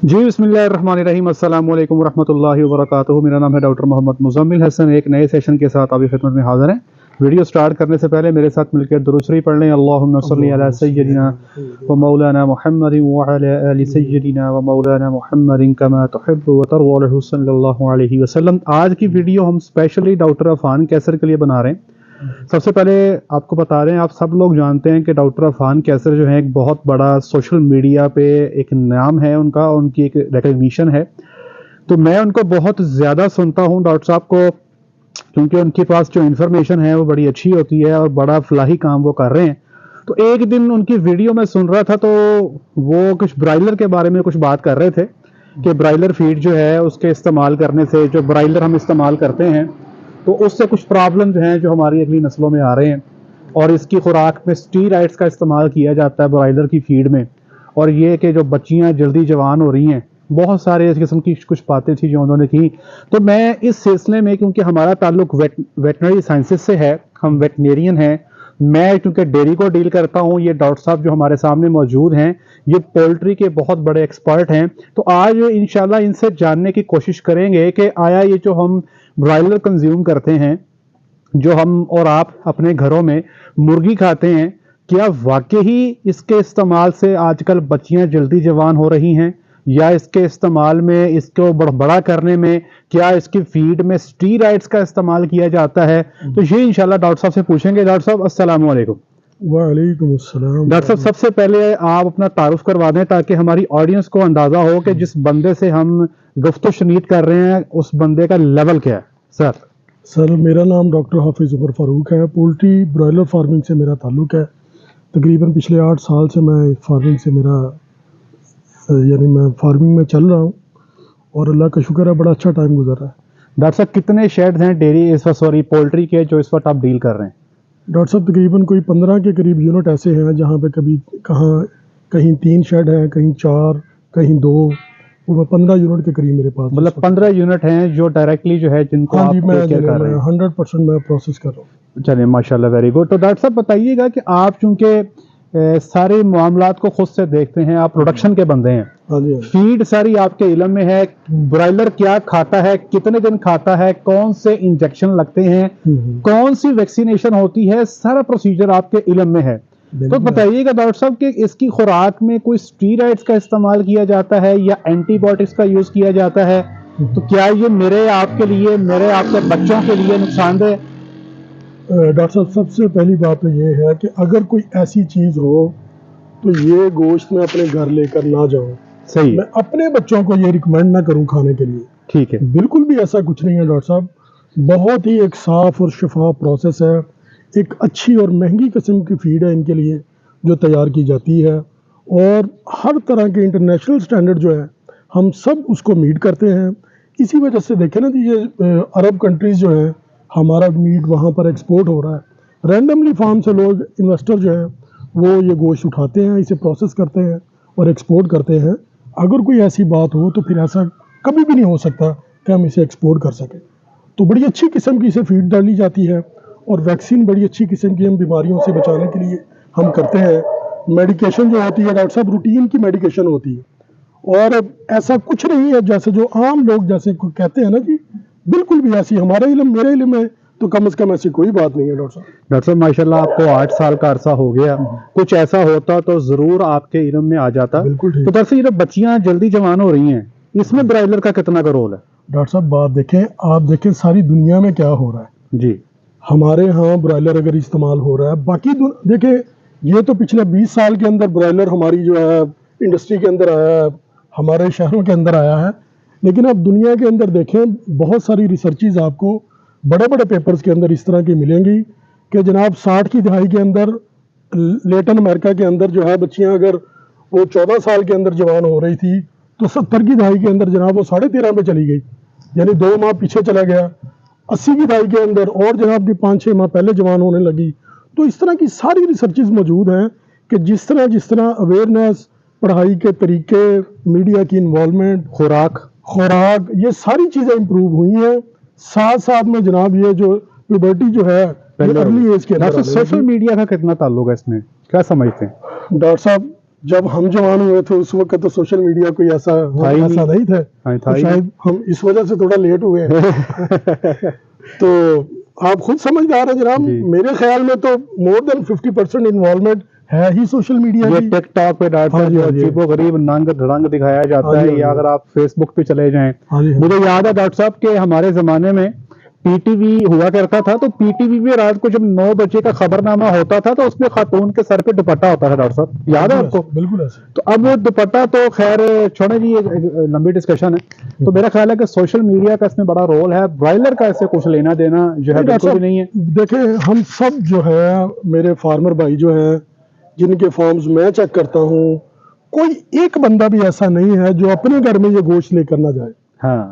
जी बिस्मिल्लाहिर्रहमानिर्रहीम अस्सलाम वालेकुम रहमतुल्लाहि व बरकातुहू। मेरा नाम है डॉक्टर मोहम्मद मुज़म्मिल हसन। एक नए सेशन के साथ आपकी खिदमत में हाज़िर हैं। वीडियो स्टार्ट करने से पहले मेरे साथ मिलकर दुरूद शरीफ पढ़ लें। अल्लाहुम्मा सल्ली अला सय्यदिना व मौलाना मुहम्मदिन व अला आलि सय्यदिना व मौलाना मुहम्मदिन कमा तुहिब्बु व तरज़ा सल्लल्लाहु अलैहि वसल्लम। आज की वीडियो हम स्पेशली डॉक्टर अफान कैसर के लिए बना रहे हैं। सबसे पहले आपको बता रहे हैं, आप सब लोग जानते हैं कि डॉक्टर अफान कैसर जो है एक बहुत बड़ा सोशल मीडिया पे एक नाम है उनका, उनकी एक रिकग्निशन है। तो मैं उनको बहुत ज़्यादा सुनता हूँ डॉक्टर साहब को, क्योंकि उनके पास जो इन्फॉर्मेशन है वो बड़ी अच्छी होती है और बड़ा फलाही काम वो कर रहे हैं। तो एक दिन उनकी वीडियो में सुन रहा था, तो वो कुछ ब्रायलर के बारे में कुछ बात कर रहे थे कि ब्रायलर फीड जो है उसके इस्तेमाल करने से, जो ब्रायलर हम इस्तेमाल करते हैं तो उससे कुछ प्रॉब्लम जो हैं जो हमारी अगली नस्लों में आ रहे हैं। और इसकी खुराक में स्टीरॉइड्स का इस्तेमाल किया जाता है ब्रायलर की फीड में, और ये कि जो बच्चियां जल्दी जवान हो रही हैं, बहुत सारे इस किस्म की कुछ बातें थी जो उन्होंने की। तो मैं इस सिलसिले में, क्योंकि हमारा ताल्लुक वेटनरी साइंसेज से है, हम वेटनेरियन हैं, मैं क्योंकि डेयरी को डील करता हूँ, ये डॉक्टर साहब जो हमारे सामने मौजूद हैं ये पोल्ट्री के बहुत बड़े एक्सपर्ट हैं। तो आज इंशाल्लाह इनसे जानने की कोशिश करेंगे कि आया ये जो हम ब्रायलर कंज्यूम करते हैं, जो हम और आप अपने घरों में मुर्गी खाते हैं, क्या वाकई ही इसके इस्तेमाल से आजकल बच्चियां जल्दी जवान हो रही हैं, या इसके इस्तेमाल में, इसको बड़ा करने में क्या इसकी फीड में स्टीरॉइड्स का इस्तेमाल किया जाता है? तो ये इंशाल्लाह डॉक्टर साहब से पूछेंगे। डॉक्टर साहब अस्सलाम वालेकुम। वालेकुम अस्सलाम। डॉक्टर साहब सबसे पहले आप अपना तारुफ करवा दें ताकि हमारी ऑडियंस को अंदाजा हो कि जिस बंदे से हम गुफ्तगू शनीद कर रहे हैं उस बंदे का लेवल क्या है। सर मेरा नाम डॉक्टर हाफिज़ उमर फ़ारूक है। पोल्ट्री ब्रॉयलर फार्मिंग से मेरा ताल्लुक़ है। तकरीबन पिछले 8 साल से मैं फार्मिंग से मैं फार्मिंग में चल रहा हूँ और अल्लाह का शुक्र है बड़ा अच्छा टाइम गुजर रहा है। डॉक्टर साहब कितने शेड्स हैं डेयरी इस वक्त, सॉरी पोल्ट्री के, जो इस वक्त आप डील कर रहे हैं? डॉक्टर साहब तकरीबन कोई 15 के करीब यूनिट ऐसे हैं जहाँ पे कहीं 3 शेड हैं, कहीं 4, कहीं 2, वो 15 यूनिट के करीब मेरे पास। मतलब 15 यूनिट हैं जो डायरेक्टली जो है जिनको आप टेक केयर कर रहे हैं। 100% मैं प्रोसेस कर रहा हूँ। चलिए माशाल्लाह, वेरी गुड। तो डॉक्टर साहब बताइएगा कि आप चूंकि सारे मामलात को खुद से देखते हैं, आप प्रोडक्शन के बंदे हैं, हाँ जी, फीड सारी आपके इल्म में है, ब्रायलर क्या खाता है, कितने दिन खाता है, कौन से इंजेक्शन लगते हैं, कौन सी वैक्सीनेशन होती है, सारा प्रोसीजर आपके इल्म में है। तो बताइएगा डॉक्टर साहब कि इसकी खुराक में कोई स्टीरॉइड्स का इस्तेमाल किया जाता है या एंटीबायोटिक्स का यूज किया जाता है? तो क्या ये मेरे आपके लिए, मेरे आपके बच्चों के लिए नुकसानदेह? डॉक्टर साहब सबसे पहली बात तो ये है कि अगर कोई ऐसी चीज़ हो तो ये गोश्त में अपने घर लेकर ना जाऊं। सही। मैं अपने बच्चों को ये रिकमेंड ना करूं खाने के लिए। ठीक है। बिल्कुल भी ऐसा कुछ नहीं है डॉक्टर साहब। बहुत ही एक साफ़ और शफाफ प्रोसेस है। एक अच्छी और महंगी किस्म की फीड है इनके लिए जो तैयार की जाती है, और हर तरह के इंटरनेशनल स्टैंडर्ड जो है हम सब उसको मीट करते हैं। इसी वजह से देखें ना कि ये अरब कंट्रीज़ जो हैं, हमारा मीट वहाँ पर एक्सपोर्ट हो रहा है। रैंडमली फार्म से लोग, इन्वेस्टर जो हैं, वो ये गोश्त उठाते हैं, इसे प्रोसेस करते हैं और एक्सपोर्ट करते हैं। अगर कोई ऐसी बात हो तो फिर ऐसा कभी भी नहीं हो सकता कि हम इसे एक्सपोर्ट कर सकें। तो बड़ी अच्छी किस्म की इसे फीड डाली जाती है, और वैक्सीन बड़ी अच्छी किस्म की हम बीमारियों से बचाने के लिए हम करते हैं। मेडिकेशन जो होती है डॉक्टर साहब रूटीन की मेडिकेशन होती है, और ऐसा कुछ नहीं है जैसे जो आम लोग जैसे कहते हैं ना जी, बिल्कुल भी ऐसी हमारे इल्म, मेरे इल्म में तो कम से कम ऐसी कोई बात नहीं है डॉक्टर साहब। डॉक्टर साहब माशाल्लाह आपको 8 साल का अरसा हो गया, कुछ ऐसा होता तो जरूर आपके इल्म में आ जाता। बिल्कुल ठीक। तो डॉक्टर साहब ये बच्चियां जल्दी जवान हो रही हैं, इसमें ब्रायलर का कितना का रोल है? डॉक्टर साहब बात देखें, आप देखें सारी दुनिया में क्या हो रहा है जी। हमारे यहाँ ब्रायलर अगर इस्तेमाल हो रहा है, बाकी देखें ये तो पिछले 20 साल के अंदर ब्रायलर हमारी जो है इंडस्ट्री के अंदर आया है, हमारे शहरों के अंदर आया है। लेकिन अब दुनिया के अंदर देखें, बहुत सारी रिसर्चेज आपको बड़े बड़े पेपर्स के अंदर इस तरह की मिलेंगी कि जनाब 60 की दहाई के अंदर लेटिन अमेरिका के अंदर जो है बच्चियां अगर वो 14 साल के अंदर जवान हो रही थी, तो 70 की दहाई के अंदर जनाब वो 13.5 पे चली गई, यानी 2 माह पीछे चला गया। 80 की दहाई के अंदर और जनाब की 5-6 माह पहले जवान होने लगी। तो इस तरह की सारी रिसर्चेज मौजूद हैं कि जिस तरह अवेयरनेस, पढ़ाई के तरीके, मीडिया की इन्वॉल्वमेंट, खुराक, ये सारी चीज़ें इम्प्रूव हुई हैं। साथ साथ में जनाब ये जो प्यूबर्टी जो है अर्ली एज के अंदर। सोशल मीडिया का कितना ताल्लुक है इसमें, क्या समझते हैं? डॉक्टर साहब جب ہم جوان ہوئے تھے اس وقت تو سوشل میڈیا کوئی ایسا نہیں تھا، تو شاید ہم اس وجہ سے تھوڑا لیٹ ہوئے ہیں تو آپ خود سمجھدار ہیں جناب، میرے خیال میں تو مور دین 50% انوالومنٹ ہے ہی سوشل میڈیا کی۔ ٹک ٹاک پہ عجیب و غریب رنگ دکھایا جاتا ہے، یا اگر آپ فیس بک پہ چلے جائیں، مجھے یاد ہے ڈاکٹر صاحب کہ ہمارے زمانے میں پی ٹی وی ہوا کرتا تھا، تو پی ٹی وی میں رات کو جب 9 بجے کا خبر نامہ ہوتا تھا تو اس میں خاتون کے سر پہ دوپٹہ ہوتا تھا ڈاکٹر صاحب، یاد ہے آپ کو؟ بالکل ایسے۔ تو اب وہ دوپٹہ تو خیر چھوڑیں جی، ایک لمبی ڈسکشن ہے، تو میرا خیال ہے کہ سوشل میڈیا کا اس میں بڑا رول ہے، برائلر کا اس سے کچھ لینا دینا جو ہے بالکل بھی نہیں ہے۔ دیکھیں ہم سب جو ہے، میرے فارمر بھائی جو ہیں جن کے فارمز میں چیک کرتا ہوں، کوئی ایک بندہ بھی ایسا نہیں ہے جو اپنے گھر میں یہ گوشت لے کر نہ جائے۔ ہاں،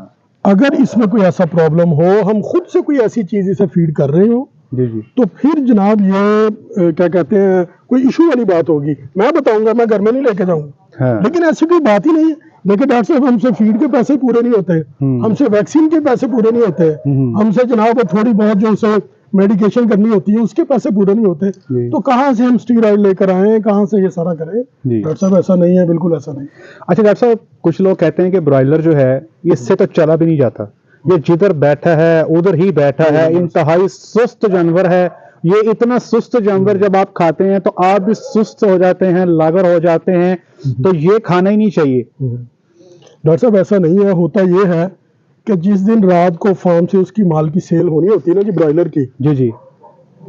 اگر اس میں کوئی ایسا پرابلم ہو، ہم خود سے کوئی ایسی چیز اسے فیڈ کر رہے ہوں، جی جی، تو پھر جناب یہ کیا کہتے ہیں، کوئی ایشو والی بات ہوگی۔ میں بتاؤں گا میں گھر میں نہیں لے کے جاؤں گا، لیکن ایسی کوئی بات ہی نہیں ہے۔ دیکھیں ڈاکٹر صاحب، ہم سے فیڈ کے پیسے پورے نہیں ہوتے، ہم سے ویکسین کے پیسے پورے نہیں ہوتے، ہم سے جناب تھوڑی بہت جو اسے میڈیکیشن کرنی ہوتی ہے اس کے پیسے پورے نہیں ہوتے، تو کہاں سے ہم اسٹیرائڈ لے کر آئیں، کہاں سے یہ سارا کریں؟ ڈاکٹر صاحب ایسا نہیں ہے، بالکل ایسا نہیں۔ اچھا ڈاکٹر صاحب، کچھ لوگ کہتے ہیں کہ برائلر جو ہے اس سے تو چلا بھی نہیں جاتا، یہ جدھر بیٹھا ہے ادھر ہی بیٹھا ہے، انتہائی سست جانور ہے، یہ اتنا سست جانور جب آپ کھاتے ہیں تو آپ بھی سست ہو جاتے ہیں، لاغر ہو جاتے ہیں، تو یہ کھانا ہی نہیں چاہیے۔ ڈاکٹر صاحب ایسا نہیں ہے، ہوتا یہ ہے کہ جس دن رات کو فارم سے اس کی مال کی سیل ہونی ہوتی ہے نا جی، برائلر کی، جی جی،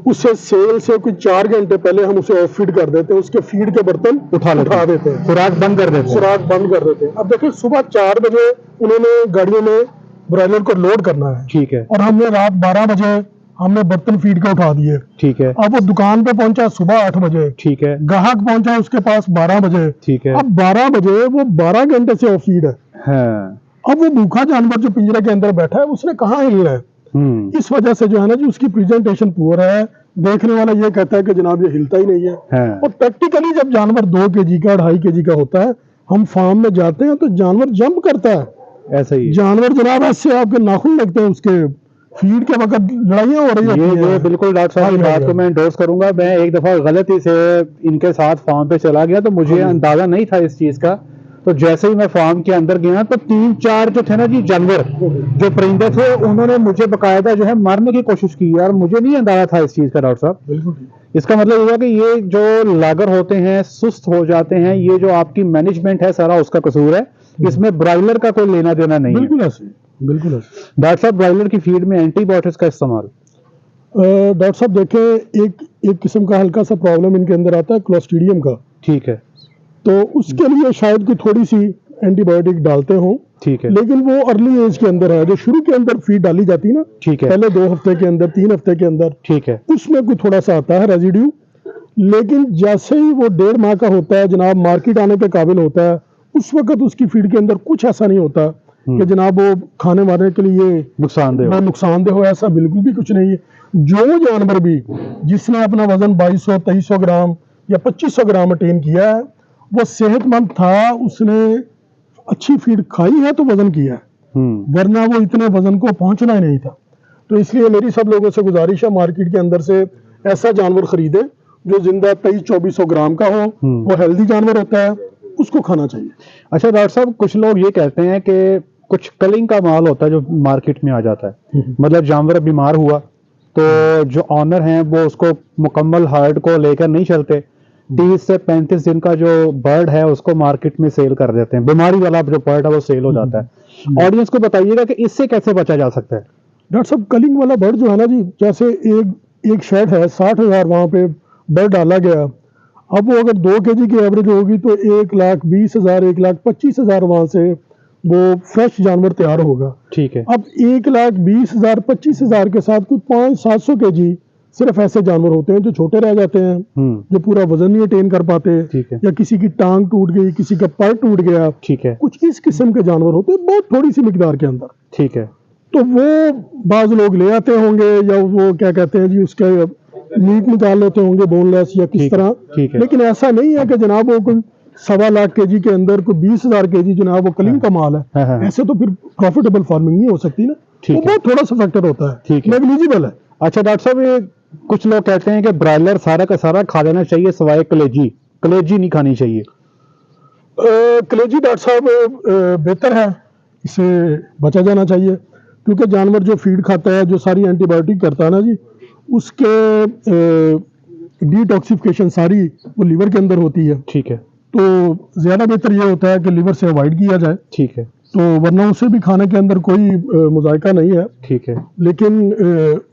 اس سے سیل سے کوئی 4 گھنٹے پہلے ہم اسے آف فیڈ کر دیتے ہیں، اس کے فیڈ کے برتن اٹھا دیتے ہیں، خوراک بند کر دیتے ہیں، خوراک بند کر دیتے ہیں۔ اب دیکھیں صبح 4 بجے انہوں نے گاڑیوں میں برائلر کو لوڈ کرنا ہے، ٹھیک ہے، اور ہم نے رات 12 بجے ہم نے برتن فیڈ کے اٹھا دیے، ٹھیک ہے، اب وہ دکان پہ پہنچا صبح 8 بجے، ٹھیک ہے، گاہک پہنچا اس کے پاس 12 بجے، ٹھیک ہے، اب 12 بجے وہ 12 گھنٹے سے آف فیڈ ہے۔ ہاں، اب وہ بھوکا جانور جو پنجرے کے اندر بیٹھا ہے اس نے کہاں ہلنا ہے؟ اس وجہ سے جو ہے نا جی اس کی پریزنٹیشن پور ہے، دیکھنے والا یہ کہتا ہے کہ جناب یہ ہلتا ہی نہیں ہے، اور پریکٹیکلی جب جانور 2 kg کا 2.5 kg کا ہوتا ہے، ہم فارم میں جاتے ہیں تو جانور جمپ کرتا ہے، ایسا ہی جانور جناب ایسے آپ کے ناخن لگتے ہیں، اس کے فیڈ کے وقت لڑائیاں ہو رہی ہوتی ہیں۔ یہ بالکل ڈاکٹر صاحب کی بات کو میں انڈورس کروں گا، میں ایک دفعہ غلطی سے ان کے ساتھ فارم پہ چلا گیا تو مجھے اندازہ نہیں تھا اس چیز کا، تو جیسے ہی میں فارم کے اندر گیا تو 3-4 جو تھے نا جی جانور جو پرندے تھے، انہوں نے مجھے باقاعدہ جو ہے مارنے کی کوشش کی، اور مجھے نہیں اندازہ تھا اس چیز کا ڈاکٹر صاحب۔ بالکل، اس کا مطلب یہ کہ یہ جو لاگر ہوتے ہیں، سست ہو جاتے ہیں، یہ جو آپ کی مینجمنٹ ہے سارا اس کا قصور ہے، اس میں برائلر کا کوئی لینا دینا نہیں ہے۔ بالکل ایسے، بالکل ایسے۔ ڈاکٹر صاحب برائلر کی فیڈ میں اینٹی بایوٹکس کا استعمال؟ ڈاکٹر صاحب دیکھیں ایک قسم کا ہلکا سا پرابلم ان کے اندر آتا ہے کلوسٹریڈیم کا، ٹھیک ہے، تو اس کے لیے شاید کوئی تھوڑی سی اینٹی بایوٹک ڈالتے ہوں، ٹھیک ہے، لیکن وہ ارلی ایج کے اندر ہے، جو شروع کے اندر فیڈ ڈالی جاتی ہے نا، ٹھیک ہے، پہلے 2 ہفتے کے اندر 3 ہفتے کے اندر، ٹھیک ہے، اس میں کوئی تھوڑا سا آتا ہے ریزیڈیو، لیکن جیسے ہی وہ 1.5 ماہ کا ہوتا ہے جناب، مارکیٹ آنے کے قابل ہوتا ہے، اس وقت اس کی فیڈ کے اندر کچھ ایسا نہیں ہوتا کہ جناب وہ کھانے وانے کے لیے نقصان دہ ہو، ایسا بالکل بھی کچھ نہیں ہے۔ جو جانور بھی جس نے اپنا وزن 2200-2300 گرام یا 2500 گرام اٹین کیا ہے، وہ صحت مند تھا، اس نے اچھی فیڈ کھائی ہے تو وزن کیا ہے، ورنہ وہ اتنے وزن کو پہنچنا ہی نہیں تھا۔ تو اس لیے میری سب لوگوں سے گزارش ہے مارکیٹ کے اندر سے ایسا جانور خریدے جو زندہ 2300-2400 گرام کا ہو، وہ ہیلدی جانور ہوتا ہے، اس کو کھانا چاہیے۔ اچھا ڈاکٹر صاحب، کچھ لوگ یہ کہتے ہیں کہ کچھ کلنگ کا مال ہوتا ہے جو مارکیٹ میں آ جاتا ہے، مطلب جانور بیمار ہوا تو جو آنر ہیں وہ اس کو مکمل ہارڈ کو لے کر نہیں چلتے، 30 سے 35 دن کا جو برڈ ہے اس کو مارکیٹ میں سیل کر دیتے ہیں، بیماری والا جو برڈ ہے وہ سیل ہو جاتا ہے۔ آڈینس کو بتائیے گا کہ اس سے کیسے بچا جا سکتا ہے؟ ڈاکٹر صاحب کلنگ والا برڈ جو ہے نا جی، جیسے ایک شیڈ ہے 60,000 وہاں پہ برڈ ڈالا گیا، اب وہ اگر 2 kg کی ایوریج ہوگی تو 1,20,000 1,25,000 وہاں سے وہ فریش جانور تیار ہوگا، ٹھیک ہے، اب 1,20,000 25,000 کے ساتھ کوئی 500-700 kg صرف ایسے جانور ہوتے ہیں جو چھوٹے رہ جاتے ہیں، جو پورا وزن نہیں اٹین کر پاتے، یا کسی کی ٹانگ ٹوٹ گئی، کسی کا پر ٹوٹ گیا، ٹھیک ہے، کچھ اس قسم کے جانور ہوتے ہیں بہت تھوڑی سی مقدار کے اندر، ٹھیک ہے، تو وہ بعض لوگ لے آتے ہوں گے، یا وہ کیا کہتے ہیں جی اس کے میٹ نکال لیتے ہوں گے بون لیس یا کس طرح، لیکن ایسا نہیں ہے کہ جناب وہ کوئی 1.25 لاکھ kg کے اندر کوئی 20,000 kg جناب وہ کلنگ کا مال ہے، ایسے تو پھر پروفیٹیبل فارمنگ نہیں ہو سکتی نا، وہ بہت تھوڑا سا فیکٹر ہوتا ہے، نیگلیجیبل ہے۔ اچھا ڈاکٹر صاحب، یہ کچھ لوگ کہتے ہیں کہ برائلر سارا کا سارا کھا لینا چاہیے سوائے کلیجی نہیں کھانی چاہیے۔ कलेजी डॉक्टर साहब बेहतर है, इससे बचा जाना चाहिए, क्योंकि जानवर जो फीड खाता है, जो सारी एंटीबायोटिक करता है ना जी, उसके डिटॉक्सिफिकेशन सारी वो लीवर के अंदर होती है। ठीक है, तो ज़्यादा बेहतर ये होता है कि लीवर से अवॉइड किया जाए। ठीक है, तो वरना उसे भी खाने के अंदर कोई मुज़ायका नहीं है। ठीक है। लेकिन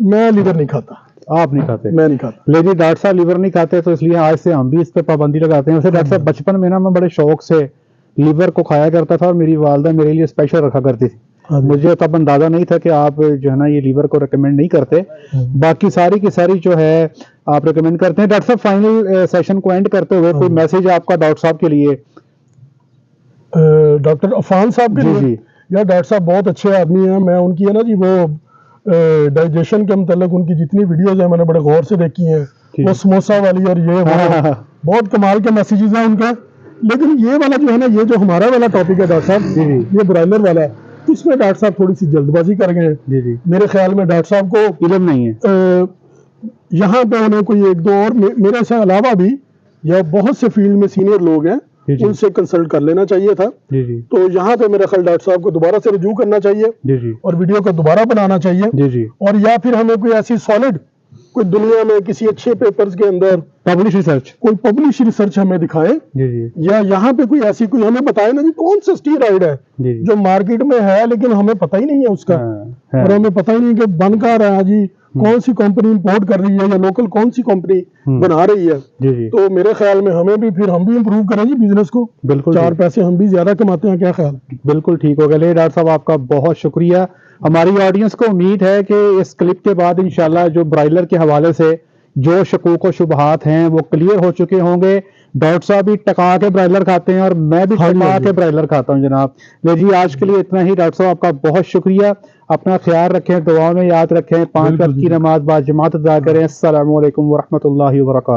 मैं लीवर नहीं खाता, आप नहीं खाते? मैं नहीं खाता। लेकिन डॉक्टर साहब लीवर नहीं खाते, तो इसलिए आज से हम भी इस पे पाबंदी लगाते हैं। वैसे डॉक्टर साहब बचपन में ना मैं बड़े शौक से लीवर को खाया करता था, और मेरी वालदा मेरे लिए स्पेशल रखा करती थी। हाँ जी। मुझे तब अंदाजा नहीं था कि आप जो है ना ये लीवर को रेकमेंड नहीं करते, बाकी सारी की सारी जो है आप रेकमेंड करते हैं। डॉक्टर साहब फाइनल सेशन को एंड करते हुए कोई मैसेज आपका डॉक्टर साहब के लिए? डॉक्टर अफान साहब के जी लिए जी यार, डॉक्टर साहब बहुत अच्छे आदमी हैं। मैं उनकी है ना जी वो डाइजेशन के मतलब उनकी जितनी वीडियोस हैं मैंने बड़े गौर से देखी हैं। ठीक। वो समोसा वाली और ये वो बहुत कमाल के मैसेजेस हैं उनके। लेकिन ये वाला जो है ना, ये जो हमारा वाला टॉपिक है डॉक्टर साहब, जी जी ये ब्रॉयलर वाला है, इसमें डॉक्टर साहब थोड़ी सी जल्दबाजी कर गए हैं। जी जी, मेरे ख्याल में डॉक्टर साहब को इल्म नहीं है। यहाँ पे उन्हें कोई एक दो और मेरे से अलावा भी या बहुत से फील्ड में सीनियर लोग हैं, जी जी उनसे कंसल्ट कर लेना चाहिए था। जी जी तो यहाँ पे मेरे ख्याल डॉक्टर साहब को दोबारा से रिव्यू करना चाहिए जी जी और वीडियो को दोबारा बनाना चाहिए। जी जी। और या फिर हमें कोई ऐसी सॉलिड, कोई दुनिया में किसी अच्छे पेपर्स के अंदर पब्लिश रिसर्च। कोई पब्लिश रिसर्च हमें दिखाएं, जी जी या यहाँ पे कोई ऐसी कोई हमें बताए ना जी कौन सा स्टीरॉइड है जी जी। जो मार्केट में है लेकिन हमें पता ही नहीं है उसका। हाँ, और हमें पता ही नहीं कि बन कहाँ रहा है जी, कौन सी कंपनी इंपोर्ट कर रही है या लोकल कौन सी कंपनी बना रही है। जी जी, तो मेरे ख्याल में हमें भी फिर हम भी इम्प्रूव करें जी बिजनेस को, बिल्कुल चार ठीक। पैसे हम भी ज्यादा कमाते हैं, क्या ख्याल? बिल्कुल ठीक हो गया। ले डॉक्टर साहब आपका बहुत शुक्रिया। हमारी ऑडियंस को उम्मीद है कि इस क्लिप के बाद इंशाल्लाह जो ब्रॉयलर के हवाले से जो शकूक व शुबहात हैं वो क्लियर हो चुके होंगे। डॉक्टर साहब भी टका के ब्रॉयलर खाते हैं और मैं भी हाँ जी, टका हाँ जी। के ब्रॉयलर खाता हूं जनाब। ले जी आज के लिए इतना ही। डॉक्टर साहब आपका बहुत शुक्रिया। अपना ख्याल रखें, दुआ में याद रखें, 5 बिल्कुल वक्त की जी। नमाज बाद जमात अदा करें। अस्सलामु अलैकुम व रहमतुल्लाहि व बरकातहू।